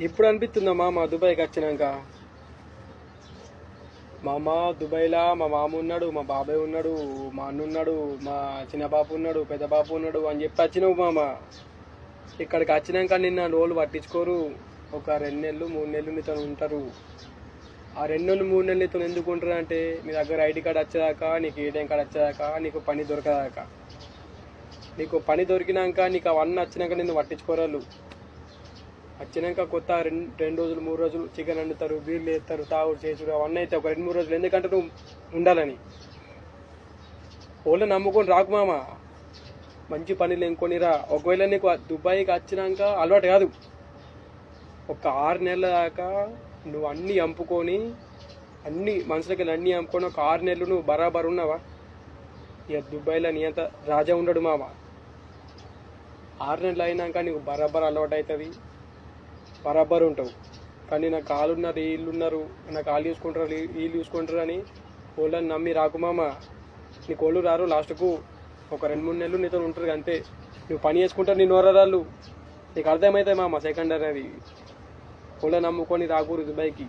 ఇప్పుడు అనిపిస్తుందా మా దుబాయ్కి వచ్చినాక మామ దుబాయ్లా మా మామ ఉన్నాడు, మా బాబాయ్ ఉన్నాడు, మా అన్న ఉన్నాడు, మా చిన్న బాబు ఉన్నాడు, పెద్ద బాబు ఉన్నాడు అని చెప్పి వచ్చినావు మామ. ఇక్కడికి వచ్చినాక నిన్న రోజులు పట్టించుకోరు. ఒక 2 నెలలు 3 నెలలు నీతో ఉంటారు. ఆ 2 నెలలు 3 నెలలు నీతో ఎందుకు ఉంటారు అంటే నీ దగ్గర ఐడి కార్డ్ వచ్చేదాకా, నీకు ఏటీఎం కార్డ్ వచ్చేదాకా, నీకు పని దొరకదాకా. నీకు పని దొరికినాక నీకు అవన్నీ వచ్చినాక నిన్ను పట్టించుకోరాళ్ళు. వచ్చినాక కొత్త 2 రోజులు 3 రోజులు చికెన్ వండుతారు, బీర్లు వేస్తారు, తాగుడు చేసుడు అవన్నీ అయితే ఒక 2-3 రోజులు. ఎందుకంటే నువ్వు ఉండాలని. ఓళ్ళని నమ్ముకొని రాకు మామ, మంచి పనులు ఎంకొనిరా. ఒకవేళ నీకు దుబాయ్కి వచ్చినాక అలవాటు కాదు, ఒక 6 నెలల దాకా నువ్వు అన్నీ చంపుకొని, అన్ని మనుషులకి అన్నీ చంపుకొని ఒక 6 నెలలు నువ్వు బరాబర్ ఉన్నావా? ఇక దుబాయ్లో నీ అంత రాజా ఉండడు మామ. 6 నెలలు అయినాక నీకు బరాబర్ అలవాటు అవుతుంది, బరాబర్ ఉంటావు. కానీ నాకు కాళ్ళున్నారు, వీళ్ళు ఉన్నారు, నాకు కాళ్ళు చూసుకుంటారు, వీళ్ళు చూసుకుంటారు అని వాళ్ళని నమ్మి రాకు మామ. నీకు వాళ్ళు రారు. లాస్ట్కు ఒక 2-3 నెలలు నీతో ఉంటారు అంతే. నువ్వు పని చేసుకుంటారు నీ నోరాళ్ళు. నీకు అర్థమవుతాయి మామ సెకండ్ అనేది. వాళ్ళని నమ్ముకొని రాకూరు దుబాయ్కి.